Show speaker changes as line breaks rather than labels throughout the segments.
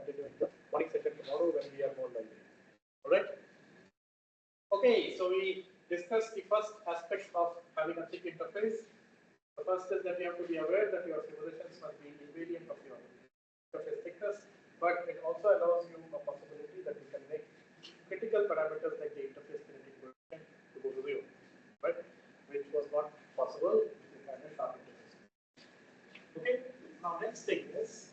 continuing the morning session tomorrow when we are more lively. Alright? Okay, so we discussed the first aspect of having a thick interface. The first is that you have to be aware that your simulations must be invariant of your interface thickness, but it also allows you a possibility that you can make critical parameters like the interface kinetic coefficient to go to 0, right? Which was not possible if you had a sharp interface. Okay, now next thing is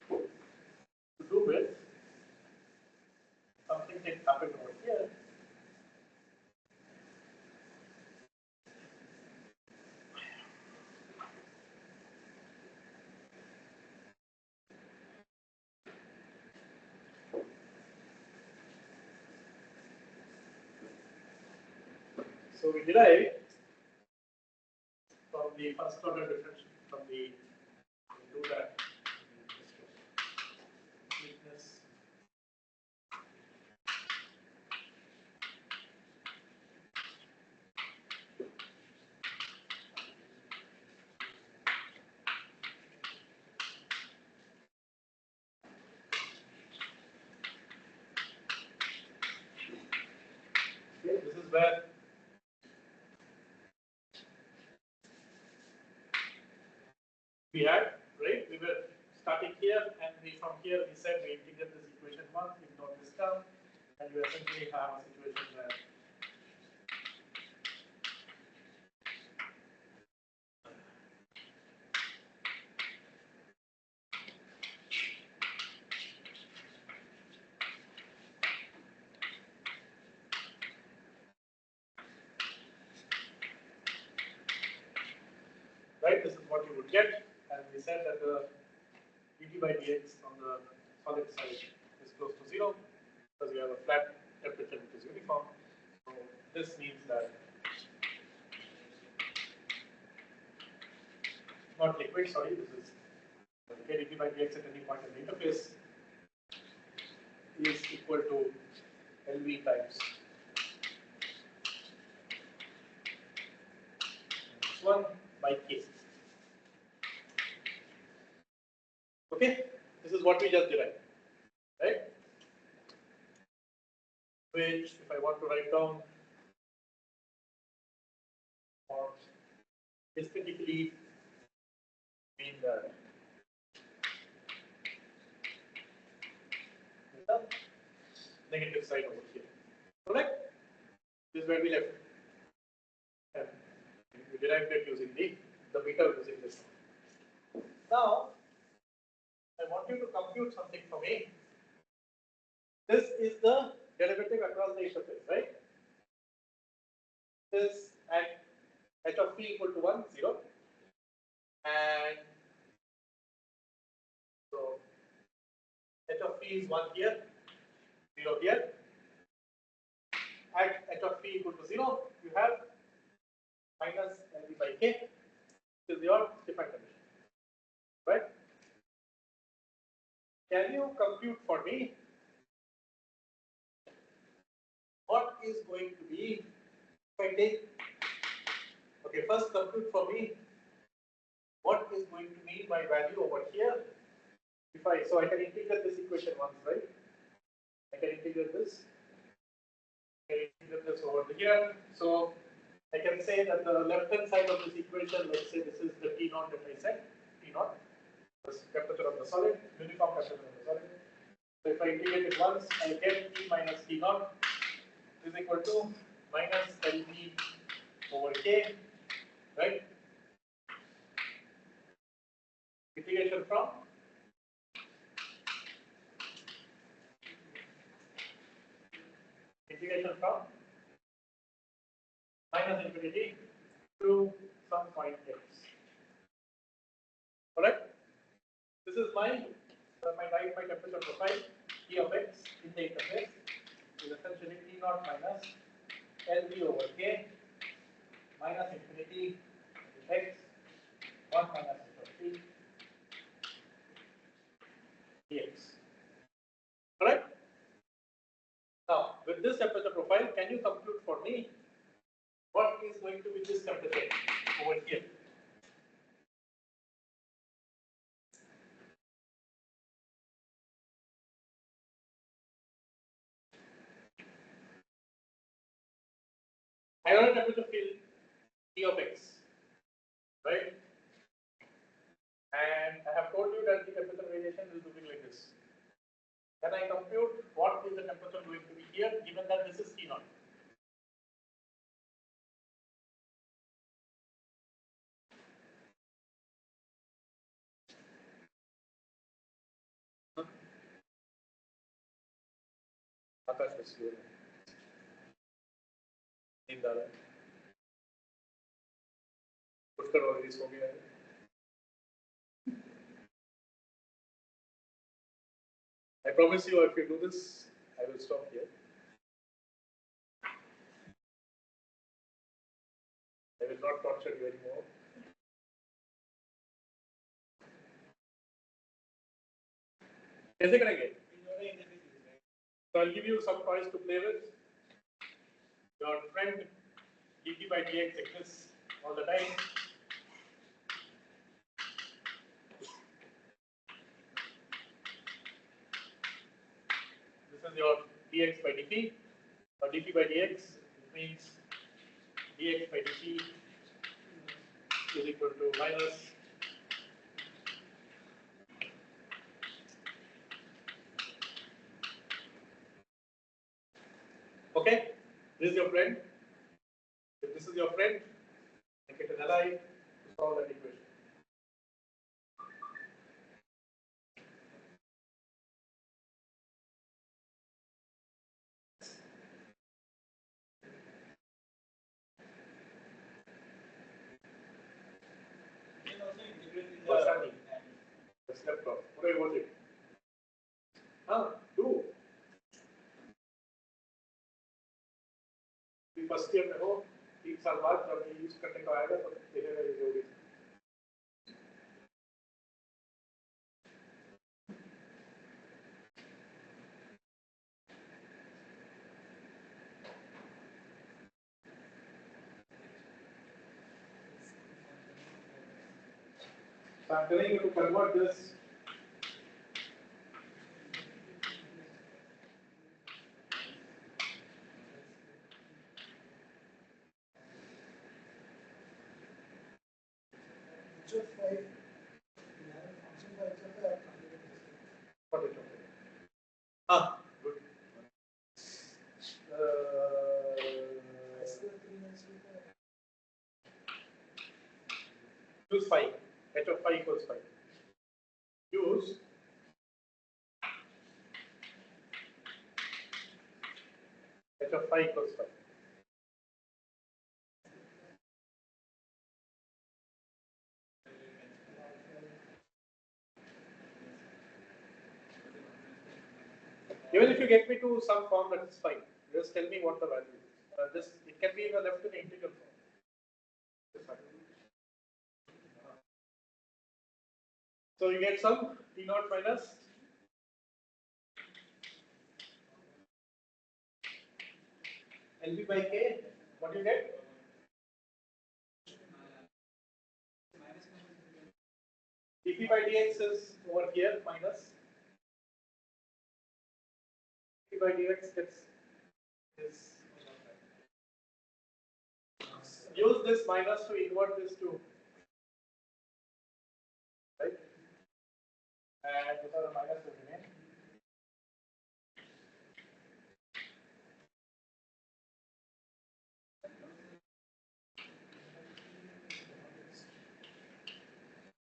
to do with something that happened over here. So we derive from the first order differential from the we do that weakness okay, this is where we had, right? We were starting here, and from here we said we integrate this equation once, we ignore this term, and we essentially have a situation where right, this is what you would get, and we said that the dt by dx on the solid side is close to 0 because you have a flat temperature which is uniform. So this means that not liquid, sorry, this is dt by dx at any point in the interface is equal to LV times -1 by k. Okay, this is what we just derived, right? Which, if I want to write down or aesthetically mean that the negative side over here, correct? This is where we left, and we derived it using the meter using this. Now, I want you to compute something for me. This is the derivative across the interface, right? This at h of p equal to 1, 0. And so h of p is 1 here, 0 here. At h of p equal to 0, you have minus LV by k. This is your defined condition, right? Can you compute for me what is going to be, if I take, okay, first compute for me what is going to be my value over here. If so I can integrate this equation once, right? I can integrate this. I can integrate this over here. So I can say that the left hand side of this equation, let's say this is the T naught that I said, T naught. Temperature of the solid, uniform temperature of the solid. So if I integrate it once, I get T minus T naught is equal to minus LV over K, right? Integration from minus infinity to some point x. Correct? This is my temperature profile, T of x in the interface is essentially T naught minus LV over K minus infinity x 1 minus h of t dx. Correct? Now, with this temperature profile, can you compute for me what is going to be this temperature over here. I want a temperature field T of x, right? And I have told you that the temperature variation will be like this. Can I compute what is the temperature going to be here, given that this is T naught? आकाश इसलिए नींद आ रहा है उठकर और release हो गया है I promise you if you do this I will stop here I will not torture you anymore कैसे करेंगे So I'll give you some toys to play with. Your friend dt by dx exists all the time. This is your dx by dt or dt by dx. It means dx by dt is equal to minus okay, this is your friend. If this is your friend, make it an ally to solve that equation. Just left off. What was it? Do. First year में हो 3 साल बाद जब ये use करने का आएगा तो देखेगा ये जरूरी So I'm telling you to convert this good. Use 5. H of 5 equals 5. Use H of 5 equals 5. Even if you get me to some form that is fine, just tell me what the value is. It can be even left in the integral form. It's fine. So you get some T naught minus LB by K. What do you get? dP by dx is over here minus dP by dx gets this. Use this minus to invert this to right, and this is a minus will remain.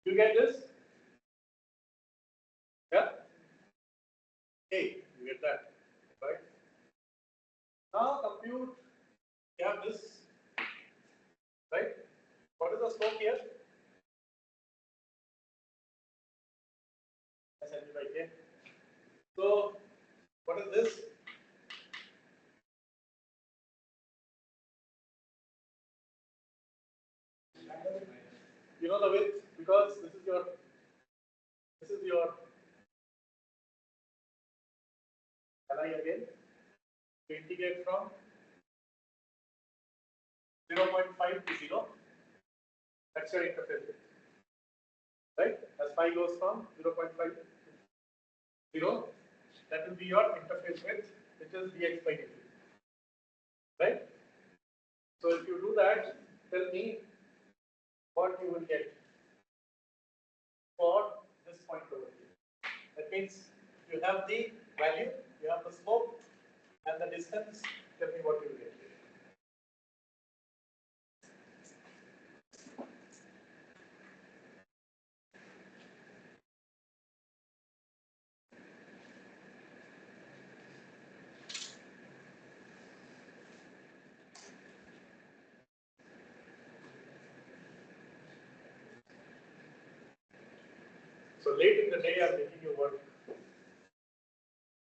You get this? Yeah? Hey, you get that, right? Now compute, you have this, right? What is the slope here? SLB by K. So, what is this? You know the width because this is your ally again. To integrate from 0.5 to 0. That's your interface width. Right? As phi goes from 0.5 to 0, that will be your interface width, which is dx by dt. Right? So if you do that, tell me what you will get for this point over here. That means you have the value, you have the slope, and the distance. Tell me what you will get. So late in the day, I'm making you work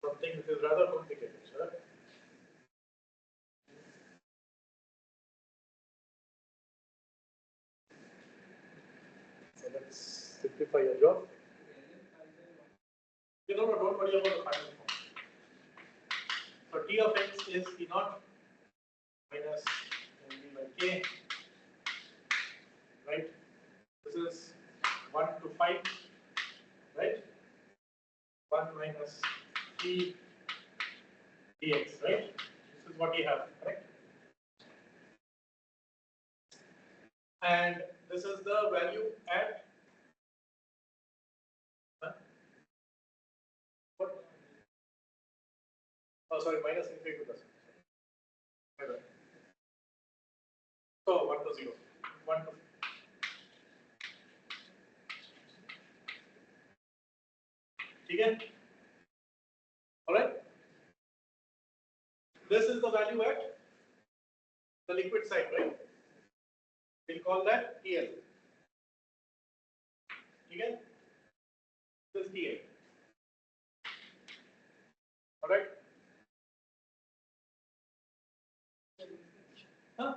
something which is rather complicated, sir. So let's simplify your job. You know, don't worry about the final form. So T of x is T naught minus LB by K, right? This is 1 to 5, right? 1 minus T dx, right? This is what you have, correct? And this is the value at what? Oh, sorry, minus infinity to plus. So 1 to 0, 1 to. Okay? All right. This is the value at the liquid side, right? We'll call that TL. Okay? This is TL. All right. Huh?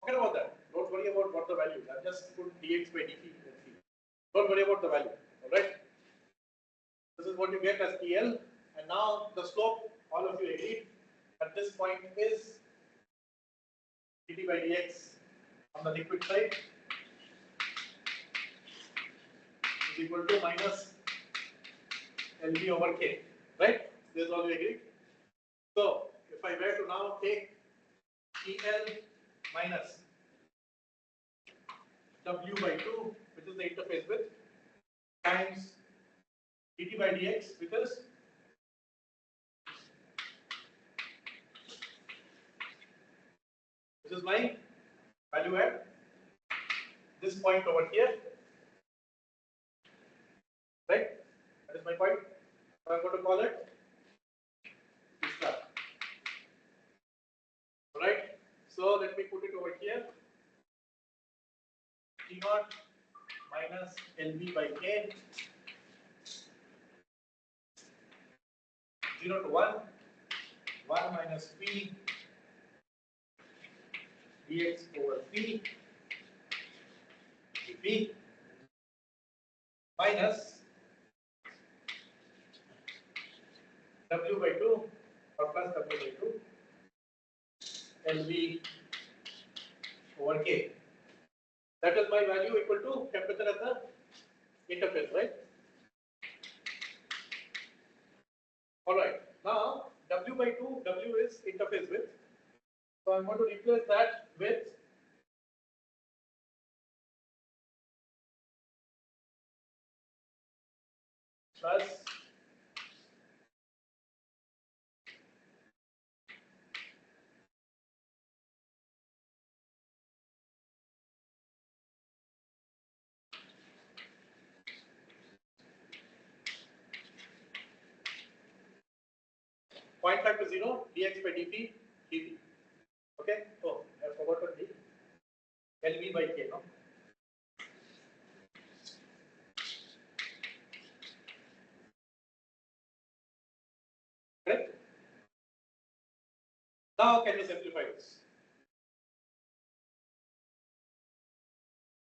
Forget about that. Don't worry about what the value is. I've just put dx by dt. Don't worry about the value. All right. This is what you get as TL. And now the slope, all of you agreed, at this point is dt by dx on the liquid side is equal to minus LB over K. Right? This is all we agreed. So if I were to now take TL minus W by 2, which is the interface width, times dt by dx, which is my value at this point over here, right? That is my point. So I'm going to call it T star. Right? So let me put it over here. T naught minus LB by K, 0 to 1, 1 minus P dx over P dP minus W by 2 or plus W by 2 LB over K. That is my value equal to temperature at the interface, right? Alright, now W by 2, W is interface width. So I'm going to replace that with plus 0.5 to 0 dx by dp dv. Okay? Oh, I forgot to d. LB by K, no? Correct? Now can you simplify this?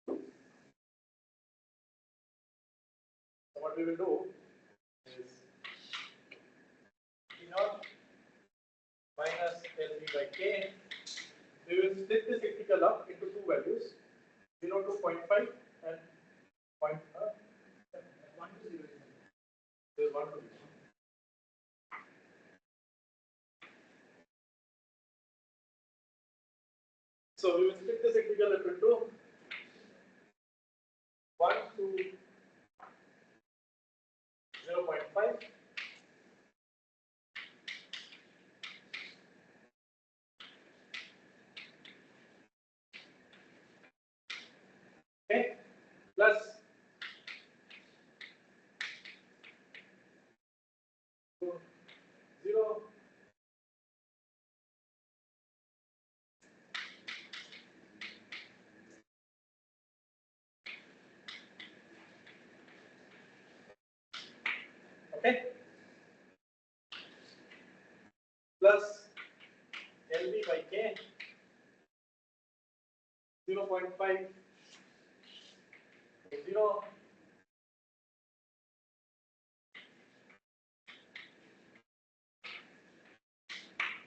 So what we will do is T naught minus LB by K We will split this integral up into two values, 0 to 0.5 and 1 to 0. There is 1 to 0. So we will split this integral up into 1 to 0.5 okay, plus 0 okay, plus LB by K 0.5 0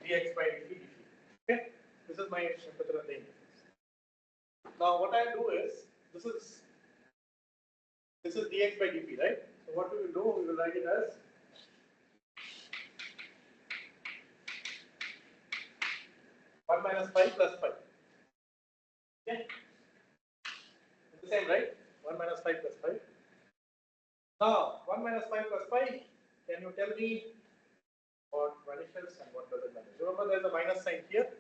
dx by dt. Okay, this is my temperature and the interface. Now what I do is this is dx by dt, right? So what we will do, we will write it as one minus 5 plus 5. Okay, it's the same, right? 1 minus 5 plus 5. Now 1 minus 5 plus 5. Can you tell me what vanishes and what doesn't vanish? Remember, there is a minus sign here.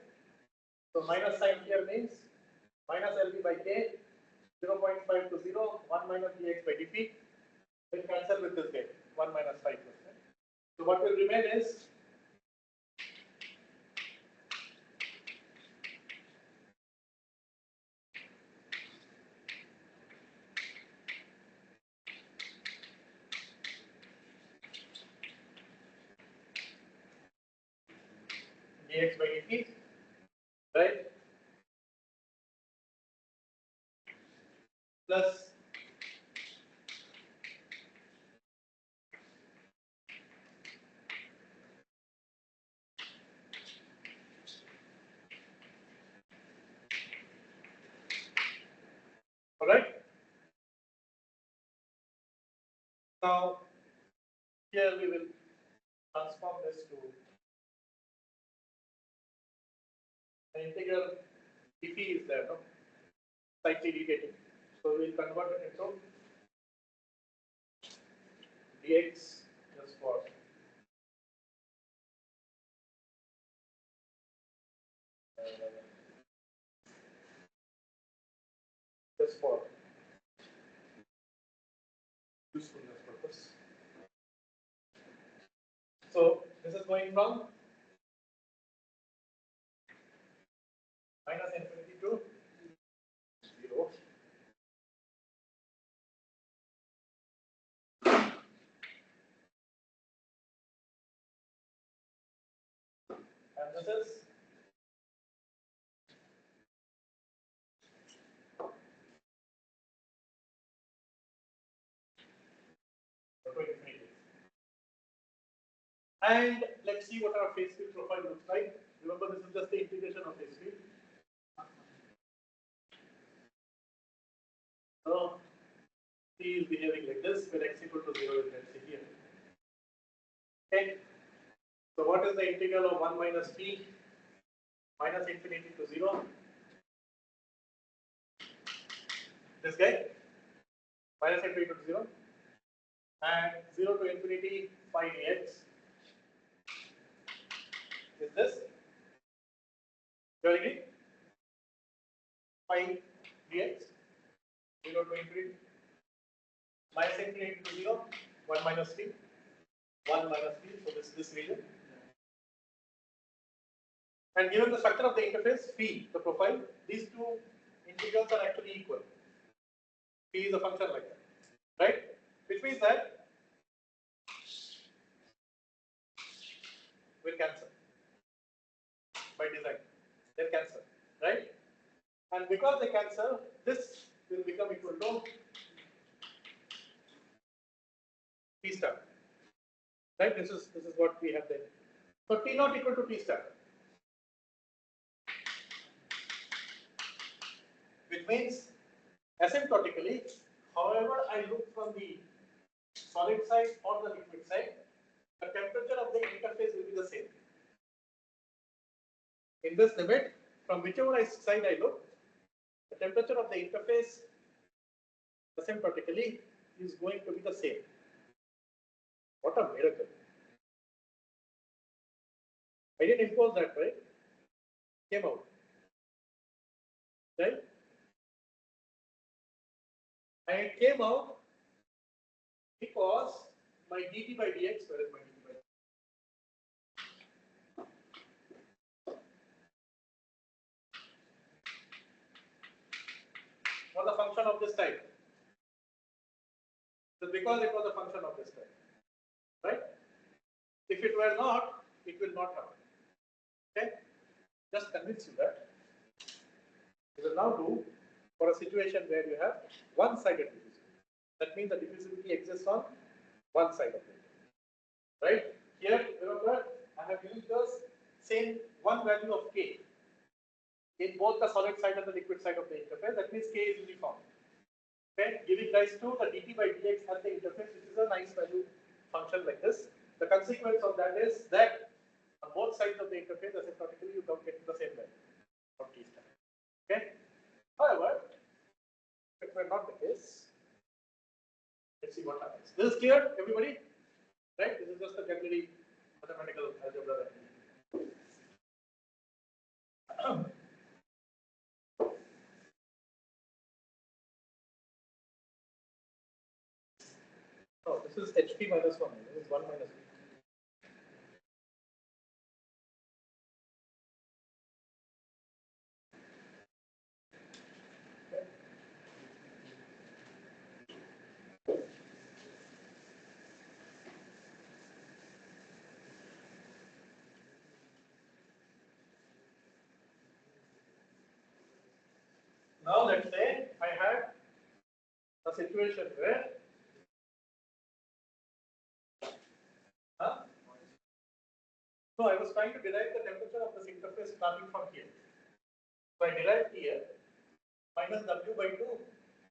So minus sign here means minus LB by K 0.5 to 0, 1 minus dx by dt. Will cancel with this guy, 1 minus 5 plus 5. So what will remain is dx by dt, right? Plus all right. Now here we will transform this to the integral dp is there, no? Slightly deviating. So we will convert it into dx just for usefulness purpose. So this is going from minus infinity to 0. And this is to infinity. And let's see what our phase field profile looks like. Remember, this is just the integration of phase field. So T is behaving like this, where x equal to 0 is, let's say, here. Okay. So what is the integral of 1 minus t minus infinity to 0? This guy, minus infinity to 0, and 0 to infinity phi dx is this. You agree? Phi dx, 0 to infinity, minus infinity to 0, 1 minus t, 1 minus t, so this region. And given the structure of the interface, phi, the profile, these two integrals are actually equal. Phi is a function like that, right? Which means that will cancel by design. They'll cancel, right? And because they cancel, this will become equal to T star. Right? This is what we have there. So T naught equal to T star. which means asymptotically, however I look from the solid side or the liquid side, the temperature of the interface will be the same. In this limit, from whichever side I look, the temperature of the interface asymptotically is going to be the same. What a miracle. I didn't impose that, right? Came out. Right? And it came out because my dt by dx, where is my dt by dx? Was a function of this type. So because it was a function of this type. Right? If it were not, it will not happen. Okay? Just convince you that. We will now do for a situation where you have one-sided diffusibility. That means the diffusibility exists on one side of it. Right? Here, remember, I have used the same one value of k in both the solid side and the liquid side of the interface. That means k is uniform. Okay? Giving rise to the dt by dx at the interface, which is a nice value function like this. The consequence of that is that on both sides of the interface, asymptotically, you don't get to the same value of t star. Okay? However, if it were not the case, let's see what happens. This is clear, everybody? Right? This is just a generally mathematical algebra that we do. Oh, this is HP minus 1. This is 1 minus 2. Now let's say I had a situation where so I was trying to derive the temperature of this interface starting from here. So I derived here minus W by 2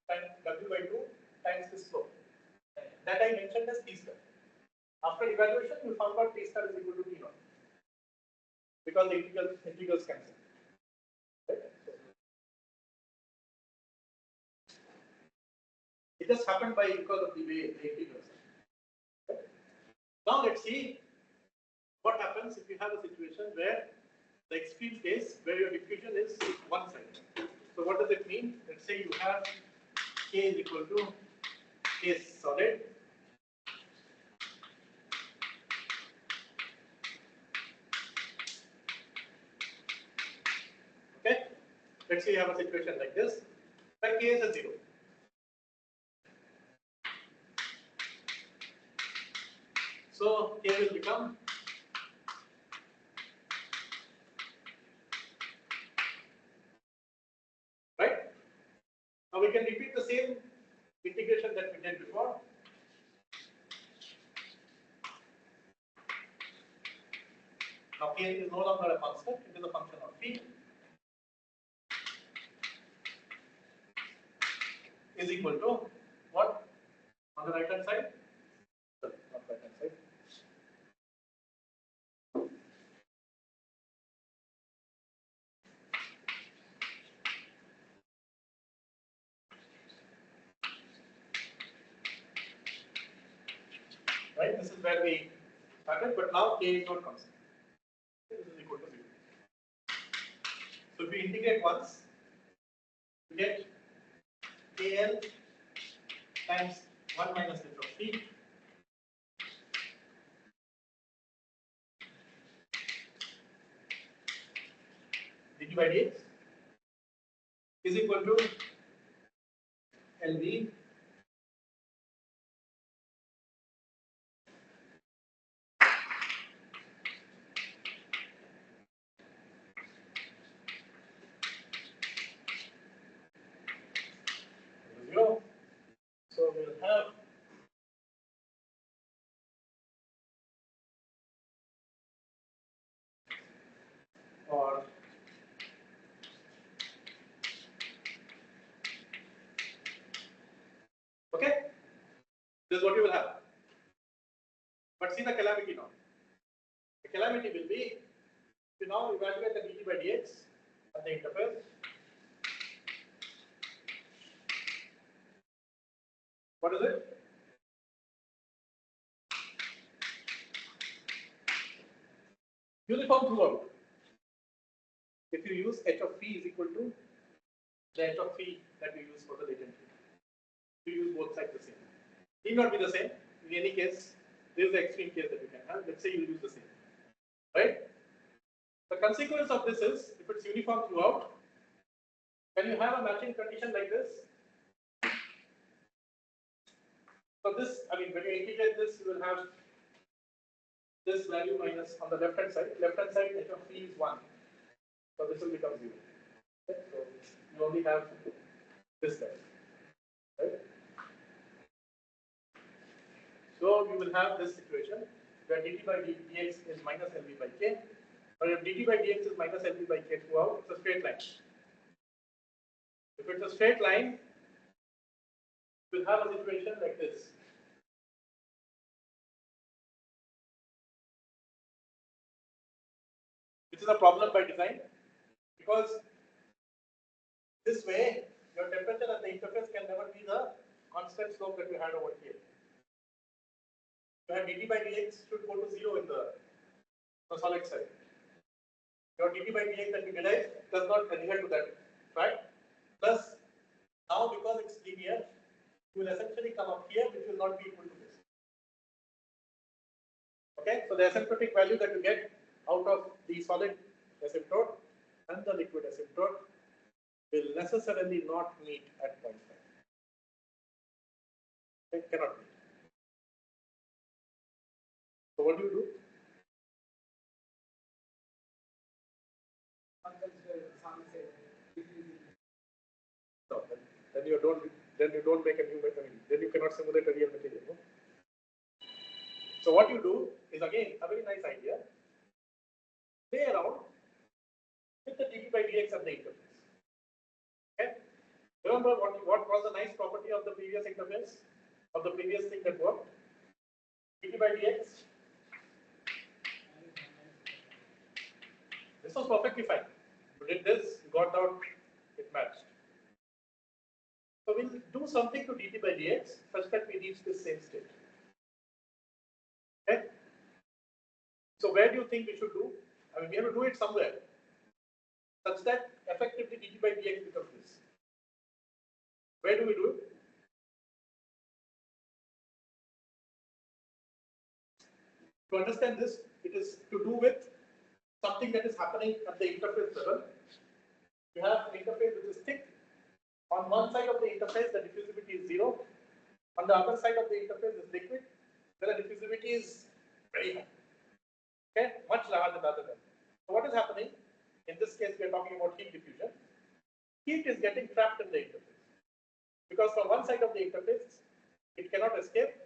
times W by 2 times this slope. That I mentioned as T star. After evaluation, you found out T star is equal to T naught because the integrals cancel. Right? It just happened because of the way the integrals are. Right? Now let's see what happens if you have a situation where the extreme case where your diffusion is one side. So what does it mean? Let's say you have K is equal to K solid. Okay? Let's say you have a situation like this, where K is a 0. So K will become right. Now we can repeat the same integration that we did before. Now K is no longer a constant, it is a function of P. Is equal to what? On the right hand side? Sorry, not right hand side. Right, this is where we started, but now K is not constant. This is equal to 0. So if we integrate once, we get KL times 1 minus h of P dt by dx is equal to LV zero. So we'll have or This is what you will have. But see the calamity now. The calamity will be, you now evaluate the dt by dx at the interface. What is it? Uniform throughout. If you use h of phi is equal to the h of phi that you use for the latent heat. You use both sides the same. Need not be the same. In any case, this is the extreme case that you can have. Let's say you use the same. Right? The consequence of this is, if it's uniform throughout, when you have a matching condition like this, so this, I mean, when you integrate this, you will have this value minus on the left hand side. Left hand side, h of phi is 1. So this will become 0. Okay? So you only have this value. Right? So you will have this situation where dt by dx is minus Lv by k, or if dt by dx is minus Lv by k throughout, it's a straight line. If it's a straight line, you will have a situation like this. Which is a problem by design, because this way your temperature at the interface can never be the constant slope that you had over here. Your dt by dx should go to 0 in the solid side. Your dt by dx that you derive does not adhere to that fact. Plus, now because it's linear, you will essentially come up here, which will not be equal to this. Okay, so the asymptotic value that you get out of the solid asymptote and the liquid asymptote will necessarily not meet at 0.5. It cannot meet. So what do you do? No, then you don't make a new material. Then you cannot simulate a real material. No? So what you do is again a very nice idea. Play around with the dt by dx at the interface. Okay. Remember what was the nice property of the previous interface, of the previous thing that worked? dt by dx. This was perfectly fine. You did this, you got out, it matched. So we'll do something to dt by dx such that we reach this same state. Okay. So where do you think we should do? I mean, we have to do it somewhere such that effectively dt by dx becomes this. Where do we do it? To understand this, it is to do with something that is happening at the interface level. You have an interface which is thick. On one side of the interface, the diffusivity is 0. On the other side of the interface is liquid, where the diffusivity is very high. Okay, much larger than the other one. So what is happening? In this case, we are talking about heat diffusion. Heat is getting trapped in the interface. Because from one side of the interface, it cannot escape.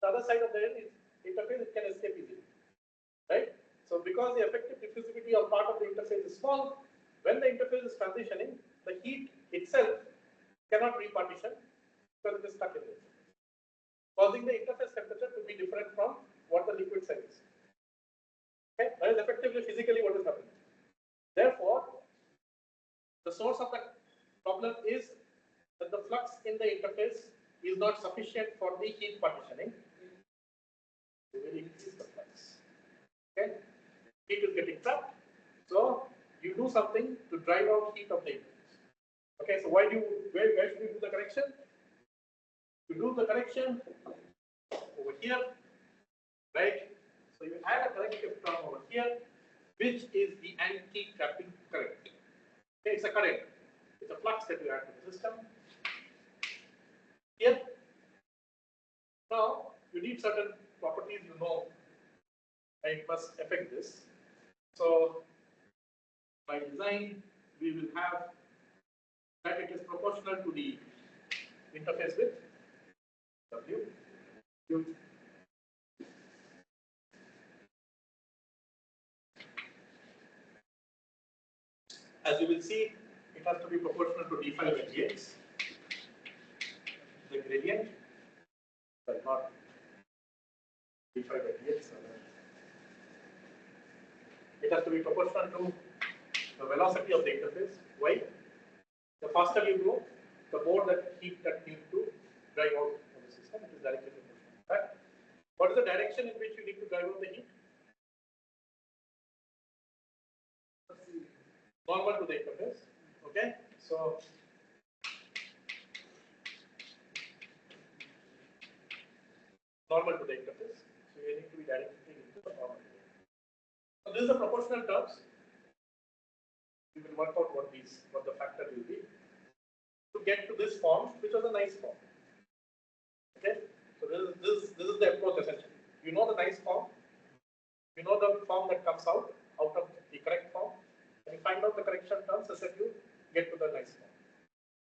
The other side of the interface, it can escape easily. Right? So because the effective diffusivity of part of the interface is small, when the interface is transitioning, the heat itself cannot repartition because it is stuck in it, causing the interface temperature to be different from what the liquid side is. Okay? That is effectively physically what is happening. Therefore, the source of the problem is that the flux in the interface is not sufficient for the heat partitioning. We will increase the flux. Okay? Heat is getting trapped. So you do something to drive out heat of the interface. Okay, so where should we do the correction? To do the correction over here, right? So you add a corrective term over here, which is the anti-trapping current. Okay, it's a current. It's a flux that you add to the system. Here. Now you need certain properties, you know, and it must affect this. So by design, we will have that it is proportional to the interface width, W. As you will see, it has to be proportional to d5 by dx, the gradient. sorry, not d5 by dx. It has to be proportional to the velocity of the interface. Why? The faster you go, the more that heat that needs to drive out of the system. It is directly proportional. Right? What is the direction in which you need to drive out the heat? Normal to the interface. Okay, so normal to the interface. So you need to be directly into the normal. So this is the proportional terms. We will work out what the factor will be to get to this form, which was a nice form. Okay, so this is the approach essentially. You know the nice form. You know the form that comes out of the correct form. And you find out the correction terms as you get to the nice form.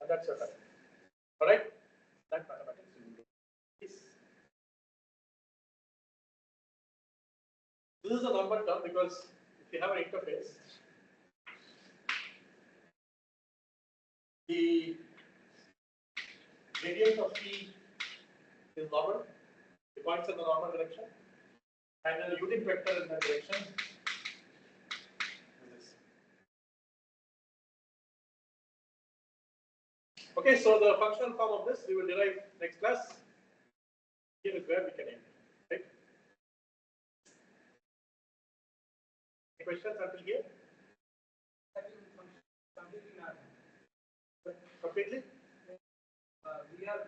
And that's your time. Alright? That mathematics you will do. This is a number term because if you have an interface, the gradient of T is normal, it points in the normal direction, and the unit vector in that direction is this. Okay, so the functional form of this we will derive next class. Here is where we can end. Right? Any questions until here? Completely? We are